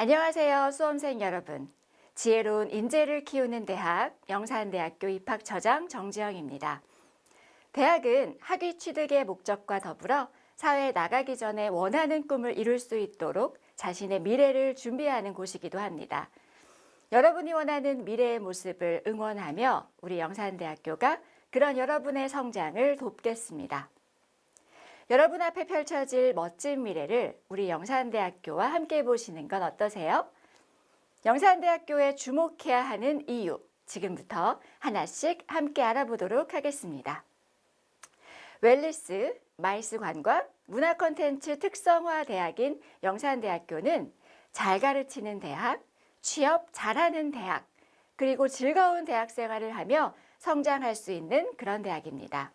안녕하세요, 수험생 여러분. 지혜로운 인재를 키우는 대학 영산대학교 입학처장 정지영입니다. 대학은 학위 취득의 목적과 더불어 사회에 나가기 전에 원하는 꿈을 이룰 수 있도록 자신의 미래를 준비하는 곳이기도 합니다. 여러분이 원하는 미래의 모습을 응원하며 우리 영산대학교가 그런 여러분의 성장을 돕겠습니다. 여러분 앞에 펼쳐질 멋진 미래를 우리 영산대학교와 함께 보시는 건 어떠세요? 영산대학교에 주목해야 하는 이유, 지금부터 하나씩 함께 알아보도록 하겠습니다. 웰리스, 마이스 관광, 문화 콘텐츠 특성화 대학인 영산대학교는 잘 가르치는 대학, 취업 잘하는 대학, 그리고 즐거운 대학 생활을 하며 성장할 수 있는 그런 대학입니다.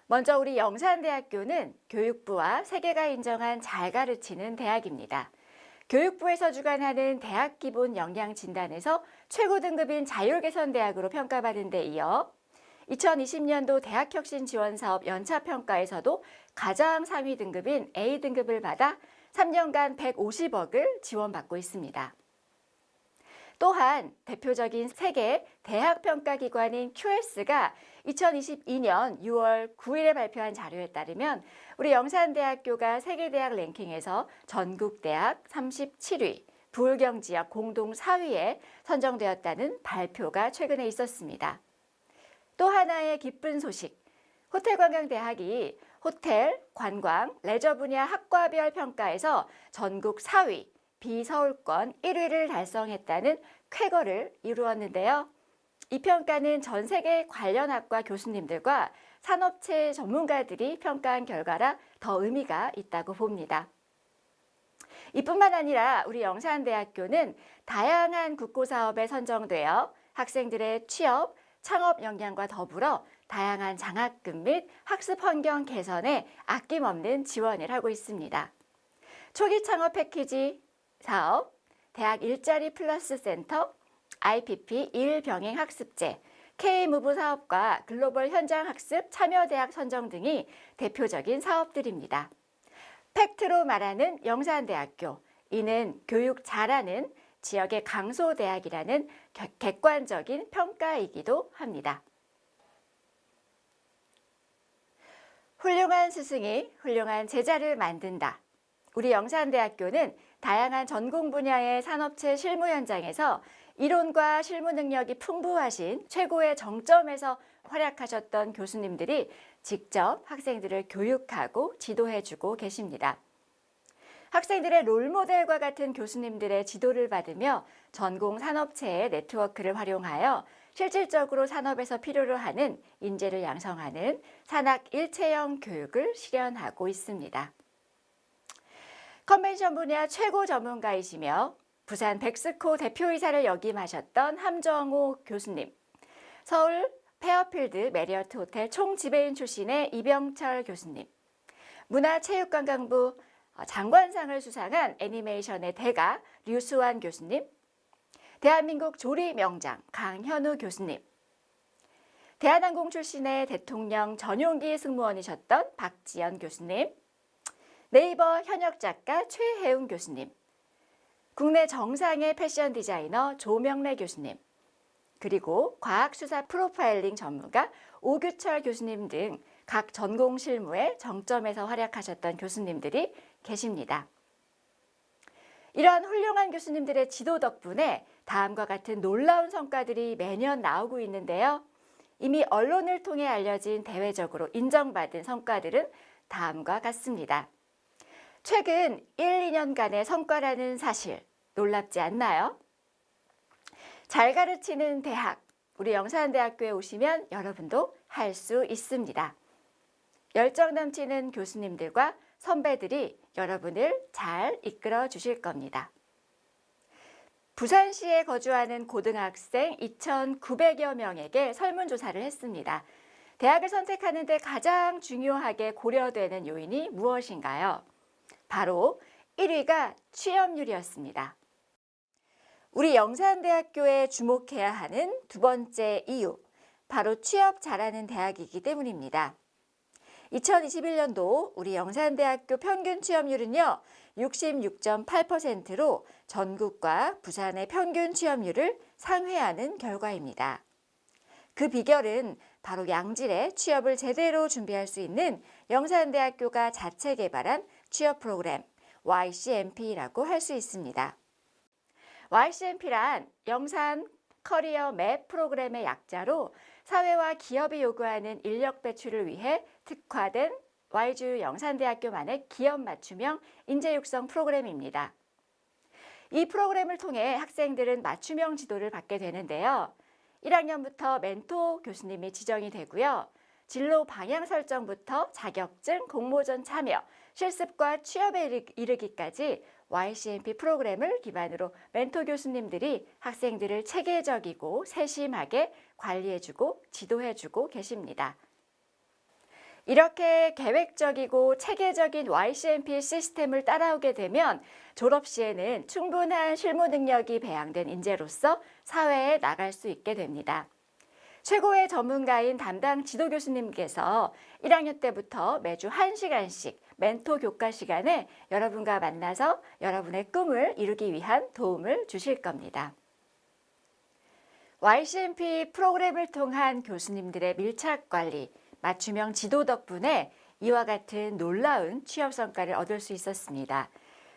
먼저 우리 영산대학교는 교육부와 세계가 인정한 잘 가르치는 대학입니다. 교육부에서 주관하는 대학 기본 역량 진단에서 최고 등급인 자율개선대학으로 평가받은 데 이어 2020년도 대학혁신 지원사업 연차평가에서도 가장 상위 등급인 A등급을 받아 3년간 150억을 지원받고 있습니다. 또한 대표적인 세계 대학평가기관인 QS가 2022년 6월 9일에 발표한 자료에 따르면 우리 영산대학교가 세계대학 랭킹에서 전국대학 37위, 부울경지역 공동 4위에 선정되었다는 발표가 최근에 있었습니다. 또 하나의 기쁜 소식, 호텔관광대학이 호텔, 관광, 레저 분야 학과별 평가에서 전국 4위, 비서울권 1위를 달성했다는 쾌거를 이루었는데요. 이 평가는 전 세계 관련 학과 교수님들과 산업체 전문가들이 평가한 결과라 더 의미가 있다고 봅니다. 이뿐만 아니라 우리 영산대학교는 다양한 국고사업에 선정되어 학생들의 취업, 창업 역량과 더불어 다양한 장학금 및 학습 환경 개선에 아낌없는 지원을 하고 있습니다. 초기 창업 패키지 사업, 대학 일자리 플러스 센터, IPP 일병행 학습제, K무브 사업과 글로벌 현장 학습 참여대학 선정 등이 대표적인 사업들입니다. 팩트로 말하는 영산대학교, 이는 교육 잘하는 지역의 강소대학이라는 객관적인 평가이기도 합니다. 훌륭한 스승이 훌륭한 제자를 만든다. 우리 영산대학교는 다양한 전공 분야의 산업체 실무 현장에서 이론과 실무 능력이 풍부하신 최고의 정점에서 활약하셨던 교수님들이 직접 학생들을 교육하고 지도해주고 계십니다. 학생들의 롤모델과 같은 교수님들의 지도를 받으며 전공 산업체의 네트워크를 활용하여 실질적으로 산업에서 필요로 하는 인재를 양성하는 산학 일체형 교육을 실현하고 있습니다. 컨벤션 분야 최고 전문가이시며 부산 백스코 대표이사를 역임하셨던 함정호 교수님, 서울 페어필드 메리어트 호텔 총지배인 출신의 이병철 교수님, 문화체육관광부 장관상을 수상한 애니메이션의 대가 류수환 교수님, 대한민국 조리 명장 강현우 교수님, 대한항공 출신의 대통령 전용기 승무원이셨던 박지연 교수님, 네이버 현역 작가 최혜웅 교수님, 국내 정상의 패션 디자이너 조명래 교수님, 그리고 과학수사 프로파일링 전문가 오규철 교수님 등 각 전공 실무의 정점에서 활약하셨던 교수님들이 계십니다. 이러한 훌륭한 교수님들의 지도 덕분에 다음과 같은 놀라운 성과들이 매년 나오고 있는데요. 이미 언론을 통해 알려진 대외적으로 인정받은 성과들은 다음과 같습니다. 최근 1, 2년간의 성과라는 사실 놀랍지 않나요? 잘 가르치는 대학, 우리 영산대학교에 오시면 여러분도 할 수 있습니다. 열정 넘치는 교수님들과 선배들이 여러분을 잘 이끌어 주실 겁니다. 부산시에 거주하는 고등학생 2,900여 명에게 설문조사를 했습니다. 대학을 선택하는 데 가장 중요하게 고려되는 요인이 무엇인가요? 바로 1위가 취업률이었습니다. 우리 영산대학교에 주목해야 하는 두 번째 이유, 바로 취업 잘하는 대학이기 때문입니다. 2021년도 우리 영산대학교 평균 취업률은요, 66.8%로 전국과 부산의 평균 취업률을 상회하는 결과입니다. 그 비결은 바로 양질의 취업을 제대로 준비할 수 있는 영산대학교가 자체 개발한 취업 프로그램 YCMP라고 할 수 있습니다. YCMP란 영산 커리어 맵 프로그램의 약자로 사회와 기업이 요구하는 인력 배출을 위해 특화된 YGU 영산대학교만의 기업 맞춤형 인재 육성 프로그램입니다. 이 프로그램을 통해 학생들은 맞춤형 지도를 받게 되는데요. 1학년부터 멘토 교수님이 지정이 되고요. 진로 방향 설정부터 자격증, 공모전 참여, 실습과 취업에 이르기까지 YCMP 프로그램을 기반으로 멘토 교수님들이 학생들을 체계적이고 세심하게 관리해주고 지도해주고 계십니다. 이렇게 계획적이고 체계적인 YCMP 시스템을 따라오게 되면 졸업 시에는 충분한 실무 능력이 배양된 인재로서 사회에 나갈 수 있게 됩니다. 최고의 전문가인 담당 지도 교수님께서 1학년 때부터 매주 1시간씩 멘토 교과 시간에 여러분과 만나서 여러분의 꿈을 이루기 위한 도움을 주실 겁니다. YCMP 프로그램을 통한 교수님들의 밀착 관리, 맞춤형 지도 덕분에 이와 같은 놀라운 취업 성과를 얻을 수 있었습니다.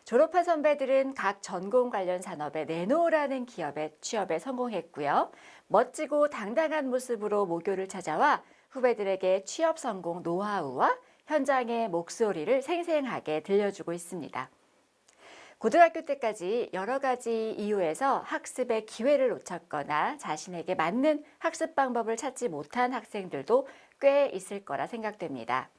졸업한 선배들은 각 전공 관련 산업의 네노라는 기업에 취업에 성공했고요. 멋지고 당당한 모습으로 모교를 찾아와 후배들에게 취업 성공 노하우와 현장의 목소리를 생생하게 들려주고 있습니다. 고등학교 때까지 여러 가지 이유에서 학습의 기회를 놓쳤거나 자신에게 맞는 학습 방법을 찾지 못한 학생들도 꽤 있을 거라 생각됩니다.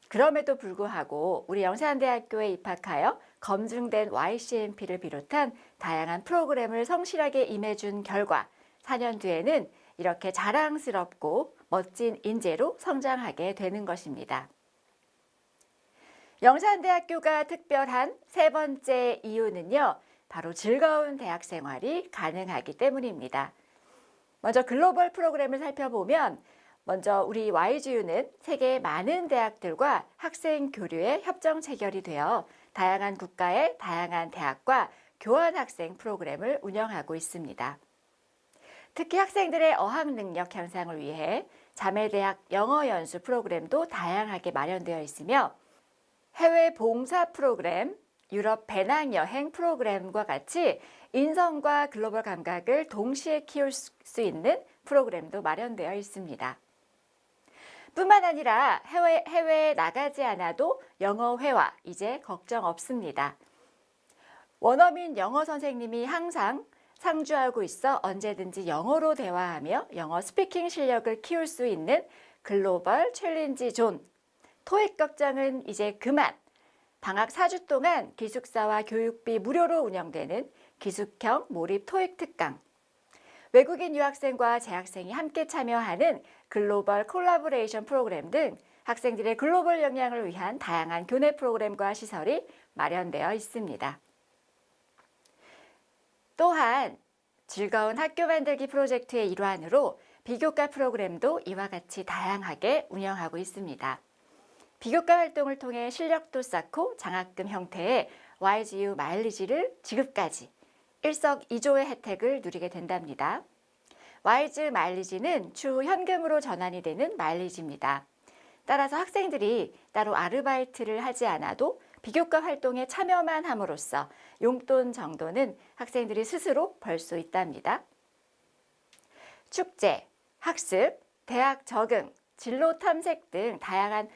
그럼에도 불구하고 우리 영산대학교에 입학하여 검증된 YCMP를 비롯한 다양한 프로그램을 성실하게 임해준 결과 4년 뒤에는 이렇게 자랑스럽고 멋진 인재로 성장하게 되는 것입니다. 영산대학교가 특별한 세 번째 이유는요, 바로 즐거운 대학 생활이 가능하기 때문입니다. 먼저 글로벌 프로그램을 살펴보면 먼저 우리 YGU는 세계의 많은 대학들과 학생 교류에 협정 체결이 되어 다양한 국가의 다양한 대학과 교환 학생 프로그램을 운영하고 있습니다. 특히 학생들의 어학 능력 향상을 위해 자매대학 영어 연수 프로그램도 다양하게 마련되어 있으며 해외 봉사 프로그램, 유럽 배낭여행 프로그램과 같이 인성과 글로벌 감각을 동시에 키울 수 있는 프로그램도 마련되어 있습니다. 뿐만 아니라 해외에 나가지 않아도 영어 회화 이제 걱정 없습니다. 원어민 영어 선생님이 항상 상주하고 있어 언제든지 영어로 대화하며 영어 스피킹 실력을 키울 수 있는 글로벌 챌린지 존. 토익 걱정은 이제 그만. 방학 4주 동안 기숙사와 교육비 무료로 운영되는 기숙형 몰입 토익 특강. 외국인 유학생과 재학생이 함께 참여하는 글로벌 콜라보레이션 프로그램 등 학생들의 글로벌 역량을 위한 다양한 교내 프로그램과 시설이 마련되어 있습니다. 또한 즐거운 학교 만들기 프로젝트의 일환으로 비교과 프로그램도 이와 같이 다양하게 운영하고 있습니다. 비교과 활동을 통해 실력도 쌓고 장학금 형태의 YGU 마일리지를 지급까지 일석이조의 혜택을 누리게 된답니다. YGU 마일리지는 추후 현금으로 전환이 되는 마일리지입니다. 따라서 학생들이 따로 아르바이트를 하지 않아도 비교과 활동에 참여만 함으로써 용돈 정도는 학생들이 스스로 벌 수 있답니다. 축제, 학습, 대학 적응, 진로 탐색 등 다양한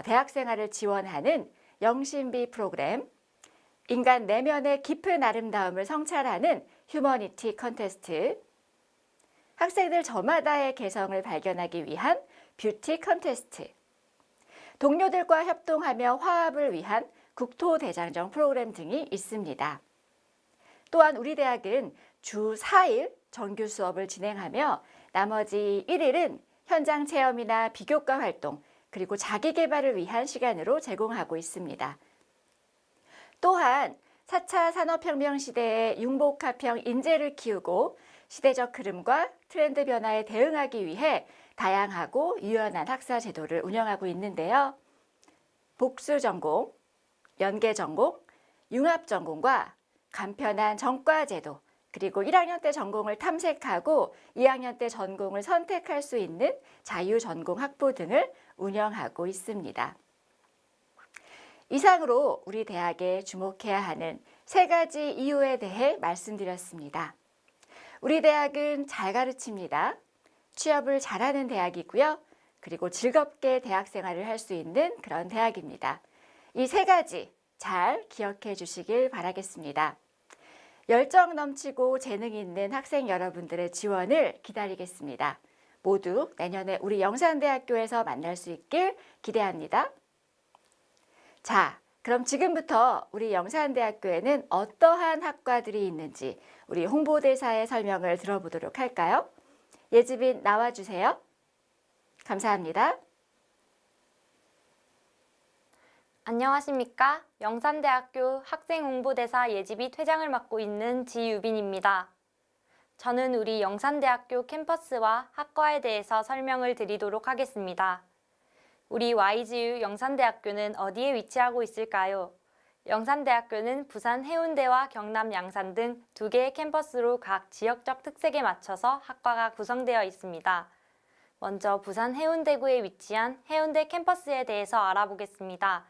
대학 생활을 지원하는 영신비 프로그램, 인간 내면의 깊은 아름다움을 성찰하는 휴머니티 컨테스트, 학생들 저마다의 개성을 발견하기 위한 뷰티 컨테스트, 동료들과 협동하며 화합을 위한 국토대장정 프로그램 등이 있습니다. 또한 우리 대학은 주 4일 정규 수업을 진행하며 나머지 1일은 현장 체험이나 비교과 활동, 그리고 자기 개발을 위한 시간으로 제공하고 있습니다. 또한 4차 산업혁명 시대의 융복합형 인재를 키우고 시대적 흐름과 트렌드 변화에 대응하기 위해 다양하고 유연한 학사 제도를 운영하고 있는데요. 복수 전공, 연계 전공, 융합 전공과 간편한 전과제도, 그리고 1학년 때 전공을 탐색하고 2학년 때 전공을 선택할 수 있는 자유전공 학부 등을 운영하고 있습니다. 이상으로 우리 대학에 주목해야 하는 3가지 이유에 대해 말씀드렸습니다. 우리 대학은 잘 가르칩니다. 취업을 잘하는 대학이고요. 그리고 즐겁게 대학 생활을 할 수 있는 그런 대학입니다. 이 3가지 잘 기억해 주시길 바라겠습니다. 열정 넘치고 재능 있는 학생 여러분들의 지원을 기다리겠습니다. 모두 내년에 우리 영산대학교에서 만날 수 있길 기대합니다. 자, 그럼 지금부터 우리 영산대학교에는 어떠한 학과들이 있는지 우리 홍보대사의 설명을 들어보도록 할까요? 예지빈 나와주세요. 감사합니다. 안녕하십니까? 영산대학교 학생홍보대사 예지비 회장을 맡고 있는 지유빈입니다. 저는 우리 영산대학교 캠퍼스와 학과에 대해서 설명을 드리도록 하겠습니다. 우리 YGU 영산대학교는 어디에 위치하고 있을까요? 영산대학교는 부산 해운대와 경남 양산 등 2개의 캠퍼스로 각 지역적 특색에 맞춰서 학과가 구성되어 있습니다. 먼저 부산 해운대구에 위치한 해운대 캠퍼스에 대해서 알아보겠습니다.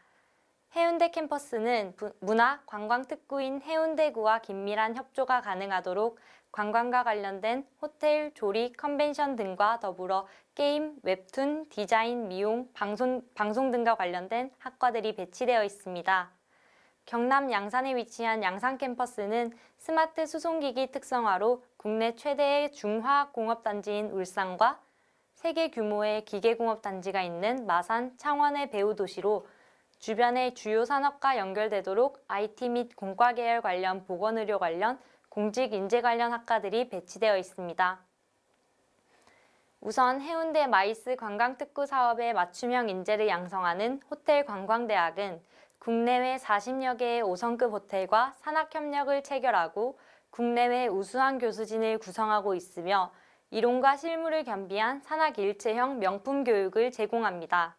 해운대 캠퍼스는 문화, 관광 특구인 해운대구와 긴밀한 협조가 가능하도록 관광과 관련된 호텔, 조리, 컨벤션 등과 더불어 게임, 웹툰, 디자인, 미용, 방송 등과 관련된 학과들이 배치되어 있습니다. 경남 양산에 위치한 양산 캠퍼스는 스마트 수송기기 특성화로 국내 최대의 중화공업단지인 울산과 세계 규모의 기계공업단지가 있는 마산, 창원의 배후 도시로 주변의 주요 산업과 연결되도록 IT 및 공과 계열 관련 보건의료 관련 공직 인재 관련 학과들이 배치되어 있습니다. 우선 해운대 마이스 관광특구 사업에 맞춤형 인재를 양성하는 호텔관광대학은 국내외 40여 개의 5성급 호텔과 산학협력을 체결하고 국내외 우수한 교수진을 구성하고 있으며 이론과 실무를 겸비한 산학일체형 명품 교육을 제공합니다.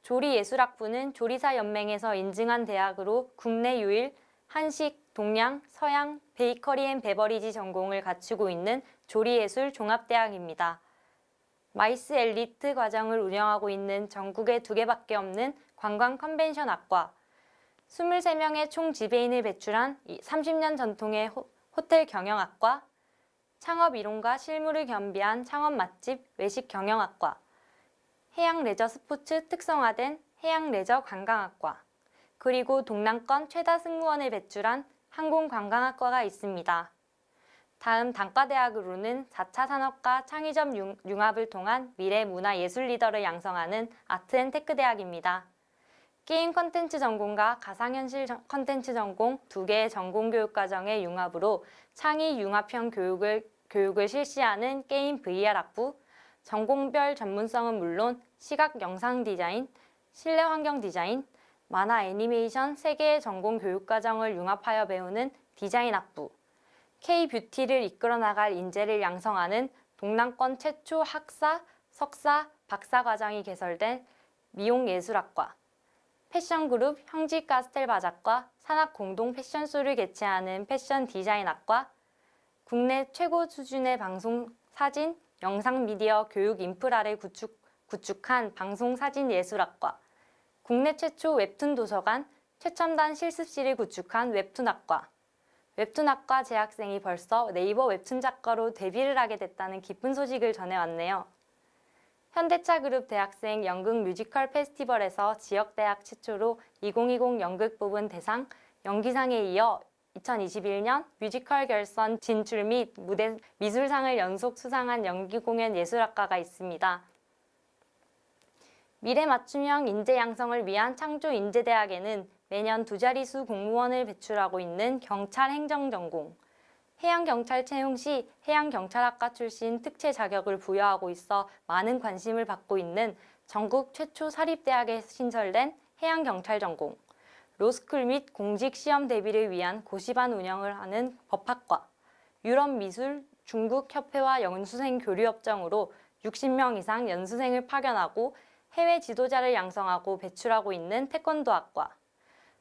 조리예술학부는 조리사연맹에서 인증한 대학으로 국내 유일 한식, 동양, 서양, 베이커리 앤 베버리지 전공을 갖추고 있는 조리예술 종합대학입니다. 마이스 엘리트 과정을 운영하고 있는 전국에 2개밖에 없는 관광 컨벤션학과, 23명의 총 지배인을 배출한 30년 전통의 호텔 경영학과, 창업 이론과 실무를 겸비한 창업 맛집 외식 경영학과, 해양 레저 스포츠 특성화된 해양 레저 관광학과, 그리고 동남권 최다 승무원을 배출한 항공관광학과가 있습니다. 다음 단과대학으로는 4차 산업과 창의적 융합을 통한 미래 문화 예술 리더를 양성하는 아트앤테크대학입니다. 게임 컨텐츠 전공과 가상현실 컨텐츠 전공 2개의 전공교육과정의 융합으로 창의 융합형 교육을 실시하는 게임 VR학부, 전공별 전문성은 물론 시각 영상 디자인, 실내 환경 디자인, 만화 애니메이션 3개의 전공 교육과정을 융합하여 배우는 디자인학부, K-뷰티를 이끌어 나갈 인재를 양성하는 동남권 최초 학사, 석사, 박사 과정이 개설된 미용예술학과, 패션그룹 형지카스텔바작과 산학 공동 패션쇼를 개최하는 패션 디자인학과, 국내 최고 수준의 방송, 사진, 영상 미디어 교육 인프라를 구축한 방송사진예술학과, 국내 최초 웹툰 도서관, 최첨단 실습실을 구축한 웹툰학과, 웹툰학과 재학생이 벌써 네이버 웹툰 작가로 데뷔를 하게 됐다는 기쁜 소식을 전해왔네요. 현대차그룹 대학생 연극 뮤지컬 페스티벌에서 지역대학 최초로 2020 연극 부분 대상 연기상에 이어 2021년 뮤지컬 결선 진출 및 무대 미술상을 연속 수상한 연기공연 예술학과가 있습니다. 미래 맞춤형 인재 양성을 위한 창조 인재대학에는 매년 2자릿수 공무원을 배출하고 있는 경찰 행정전공, 해양경찰 채용 시 해양경찰학과 출신 특채 자격을 부여하고 있어 많은 관심을 받고 있는 전국 최초 사립대학에 신설된 해양경찰 전공, 로스쿨 및 공직시험 대비를 위한 고시반 운영을 하는 법학과, 유럽미술 중국협회와 연수생 교류협정으로 60명 이상 연수생을 파견하고 해외 지도자를 양성하고 배출하고 있는 태권도학과,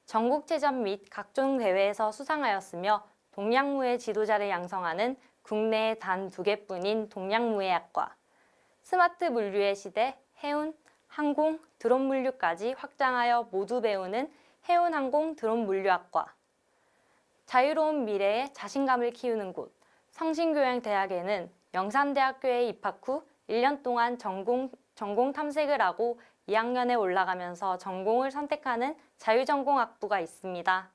전국체전 및 각종 대회에서 수상하였으며 동양무예 지도자를 양성하는 국내에 단 2개뿐인 동양무예학과, 스마트 물류의 시대 해운, 항공, 드론 물류까지 확장하여 모두 배우는 해운항공 드론 물류학과, 자유로운 미래에 자신감을 키우는 곳 성신교양대학에는 영산대학교에 입학 후 1년 동안 전공 탐색을 하고 2학년에 올라가면서 전공을 선택하는 자유전공학부가 있습니다.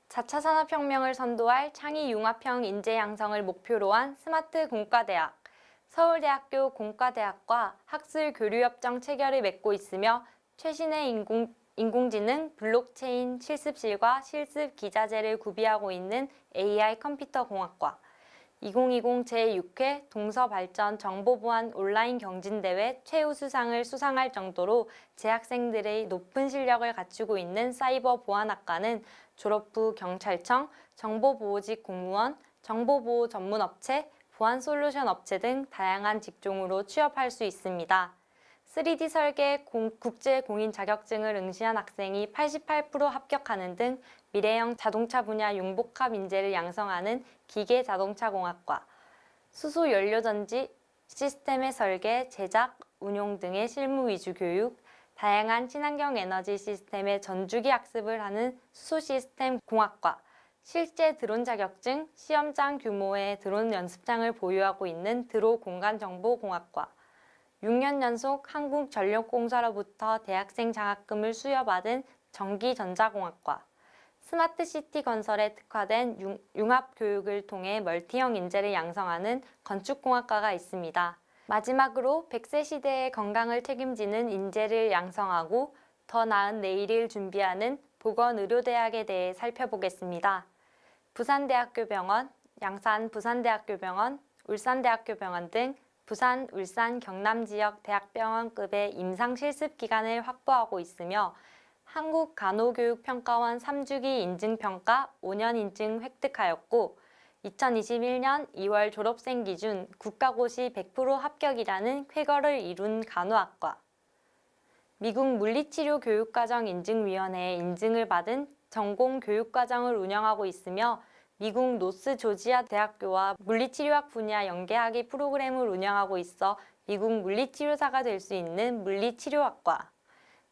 4차 산업혁명을 선도할 창의융합형 인재 양성을 목표로 한 스마트 공과대학, 서울대학교 공과대학과 학술교류협정 체결을 맺고 있으며 최신의 인공지능, 블록체인 실습실과 실습 기자재를 구비하고 있는 AI 컴퓨터공학과, 2020 제6회 동서발전 정보보안 온라인 경진대회 최우수상을 수상할 정도로 재학생들의 높은 실력을 갖추고 있는 사이버보안학과는 졸업 후 경찰청, 정보보호직 공무원, 정보보호 전문업체, 보안솔루션 업체 등 다양한 직종으로 취업할 수 있습니다. 3D 설계 국제 공인 자격증을 응시한 학생이 88% 합격하는 등 미래형 자동차 분야 융복합 인재를 양성하는 기계자동차공학과, 수소 연료전지 시스템의 설계, 제작, 운용 등의 실무 위주 교육, 다양한 친환경 에너지 시스템의 전주기 학습을 하는 수소시스템 공학과, 실제 드론 자격증, 시험장 규모의 드론 연습장을 보유하고 있는 드로 공간정보공학과, 6년 연속 한국전력공사로부터 대학생 장학금을 수여받은 전기전자공학과, 스마트시티 건설에 특화된 융합교육을 통해 멀티형 인재를 양성하는 건축공학과가 있습니다. 마지막으로 100세 시대의 건강을 책임지는 인재를 양성하고 더 나은 내일을 준비하는 보건의료대학에 대해 살펴보겠습니다. 부산대학교 병원, 양산 부산대학교병원, 울산대학교 병원 등 부산, 울산, 경남 지역 대학병원급의 임상실습 기간을 확보하고 있으며 한국간호교육평가원 3주기 인증평가 5년 인증 획득하였고 2021년 2월 졸업생 기준 국가고시 100% 합격이라는 쾌거를 이룬 간호학과, 미국 물리치료교육과정 인증위원회의 인증을 받은 전공 교육과정을 운영하고 있으며 미국 노스 조지아 대학교와 물리치료학 분야 연계학위 프로그램을 운영하고 있어 미국 물리치료사가 될 수 있는 물리치료학과,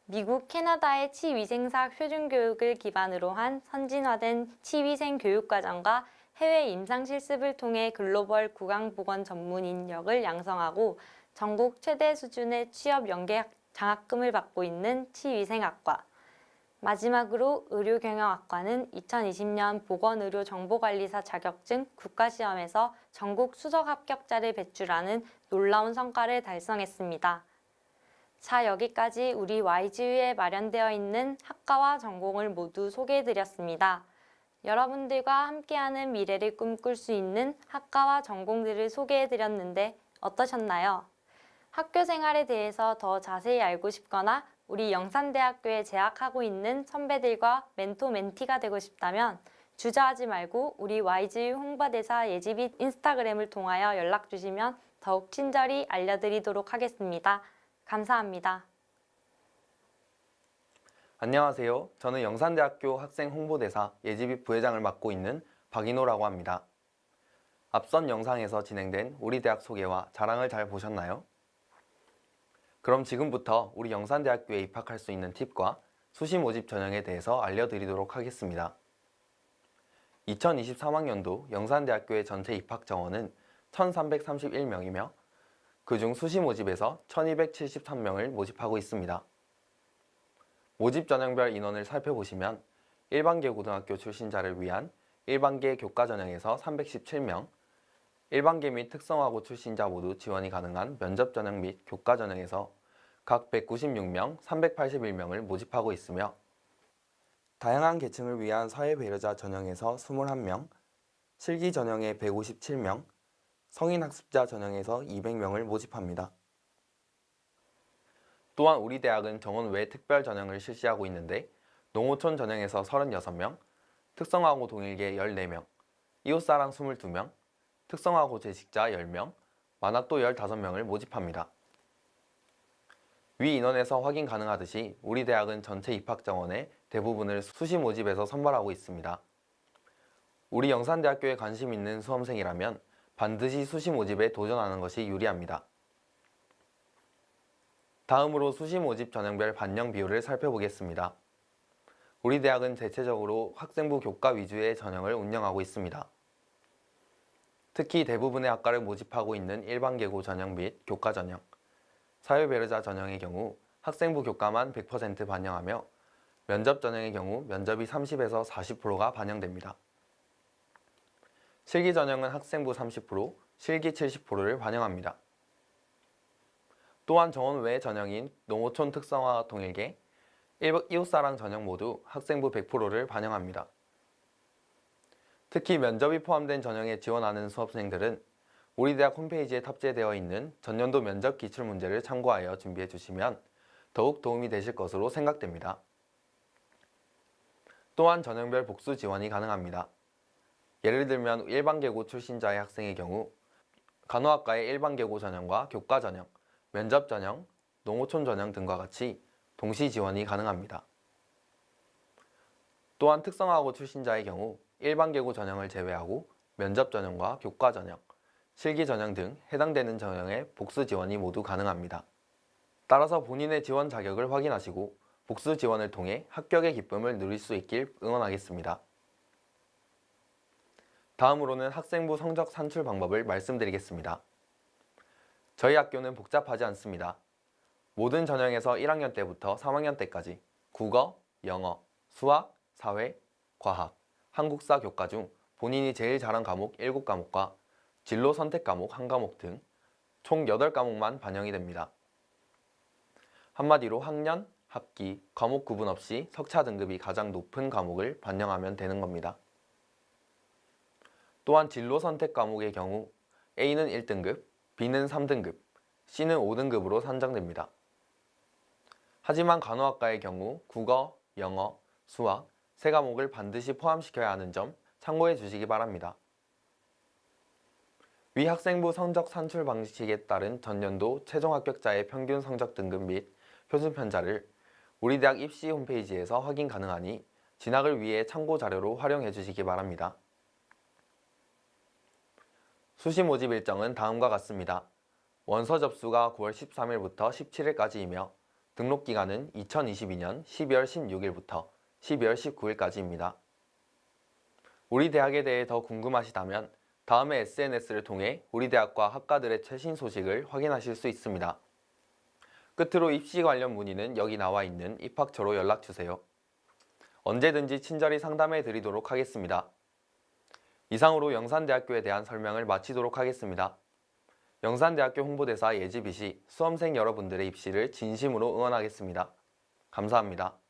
미국 캐나다의 치위생사 표준교육을 기반으로 한 선진화된 치위생 교육과정과 해외 임상실습을 통해 글로벌 구강보건 전문 인력을 양성하고 전국 최대 수준의 취업 연계 장학금을 받고 있는 치위생학과, 마지막으로 의료경영학과는 2020년 보건의료정보관리사 자격증 국가시험에서 전국 수석 합격자를 배출하는 놀라운 성과를 달성했습니다. 자, 여기까지 우리 YGU에 마련되어 있는 학과와 전공을 모두 소개해드렸습니다. 여러분들과 함께하는 미래를 꿈꿀 수 있는 학과와 전공들을 소개해드렸는데 어떠셨나요? 학교 생활에 대해서 더 자세히 알고 싶거나 우리 영산대학교에 재학하고 있는 선배들과 멘토 멘티가 되고 싶다면 주저하지 말고 우리 YGU 홍보대사 예지빛 인스타그램을 통하여 연락 주시면 더욱 친절히 알려드리도록 하겠습니다. 감사합니다. 안녕하세요. 저는 영산대학교 학생 홍보대사 예지빛 부회장을 맡고 있는 박인호라고 합니다. 앞선 영상에서 진행된 우리 대학 소개와 자랑을 잘 보셨나요? 그럼 지금부터 우리 영산대학교에 입학할 수 있는 팁과 수시 모집 전형에 대해서 알려드리도록 하겠습니다. 2023학년도 영산대학교의 전체 입학 정원은 1,331명이며 그중 수시 모집에서 1,273명을 모집하고 있습니다. 모집 전형별 인원을 살펴보시면 일반계 고등학교 출신자를 위한 일반계 교과 전형에서 317명, 일반계 및 특성화고 출신자 모두 지원이 가능한 면접 전형 및 교과 전형에서 각 196명, 381명을 모집하고 있으며 다양한 계층을 위한 사회 배려자 전형에서 21명, 실기 전형에 157명, 성인 학습자 전형에서 200명을 모집합니다. 또한 우리 대학은 정원 외 특별 전형을 실시하고 있는데 농어촌 전형에서 36명, 특성화고 동일계 14명, 이웃사랑 22명, 특성화고 재직자 10명, 만학도 15명을 모집합니다. 위 인원에서 확인 가능하듯이 우리 대학은 전체 입학 정원의 대부분을 수시 모집에서 선발하고 있습니다. 우리 영산대학교에 관심 있는 수험생이라면 반드시 수시 모집에 도전하는 것이 유리합니다. 다음으로 수시 모집 전형별 반영 비율을 살펴보겠습니다. 우리 대학은 대체적으로 학생부 교과 위주의 전형을 운영하고 있습니다. 특히 대부분의 학과를 모집하고 있는 일반계고 전형 및 교과 전형, 사회배려자 전형의 경우 학생부 교과만 100% 반영하며 면접 전형의 경우 면접이 30에서 40%가 반영됩니다. 실기 전형은 학생부 30%, 실기 70%를 반영합니다. 또한 정원 외 전형인 농어촌 특성화 동일계, 이웃사랑 전형 모두 학생부 100%를 반영합니다. 특히 면접이 포함된 전형에 지원하는 수험생들은 우리 대학 홈페이지에 탑재되어 있는 전년도 면접 기출문제를 참고하여 준비해 주시면 더욱 도움이 되실 것으로 생각됩니다. 또한 전형별 복수 지원이 가능합니다. 예를 들면 일반계고 출신자의 학생의 경우 간호학과의 일반계고 전형과 교과 전형, 면접 전형, 농어촌 전형 등과 같이 동시 지원이 가능합니다. 또한 특성화고 출신자의 경우 일반계고 전형을 제외하고 면접 전형과 교과 전형, 실기 전형 등 해당되는 전형의 복수 지원이 모두 가능합니다. 따라서 본인의 지원 자격을 확인하시고 복수 지원을 통해 합격의 기쁨을 누릴 수 있길 응원하겠습니다. 다음으로는 학생부 성적 산출 방법을 말씀드리겠습니다. 저희 학교는 복잡하지 않습니다. 모든 전형에서 1학년 때부터 3학년 때까지 국어, 영어, 수학, 사회, 과학, 한국사 교과 중 본인이 제일 잘한 과목 7과목과 진로 선택 과목 1과목 등 총 8과목만 반영이 됩니다. 한마디로 학년, 학기, 과목 구분 없이 석차 등급이 가장 높은 과목을 반영하면 되는 겁니다. 또한 진로 선택 과목의 경우 A는 1등급, B는 3등급, C는 5등급으로 산정됩니다. 하지만 간호학과의 경우 국어, 영어, 수학, 3과목을 반드시 포함시켜야 하는 점 참고해 주시기 바랍니다. 위 학생부 성적 산출 방식에 따른 전년도 최종 합격자의 평균 성적 등급 및 표준편자를 우리 대학 입시 홈페이지에서 확인 가능하니 진학을 위해 참고 자료로 활용해 주시기 바랍니다. 수시 모집 일정은 다음과 같습니다. 원서 접수가 9월 13일부터 17일까지이며 등록 기간은 2022년 12월 16일부터 12월 19일까지입니다. 우리 대학에 대해 더 궁금하시다면 다음에 SNS를 통해 우리 대학과 학과들의 최신 소식을 확인하실 수 있습니다. 끝으로 입시 관련 문의는 여기 나와 있는 입학처로 연락주세요. 언제든지 친절히 상담해 드리도록 하겠습니다. 이상으로 영산대학교에 대한 설명을 마치도록 하겠습니다. 영산대학교 홍보대사 예지비 씨, 수험생 여러분들의 입시를 진심으로 응원하겠습니다. 감사합니다.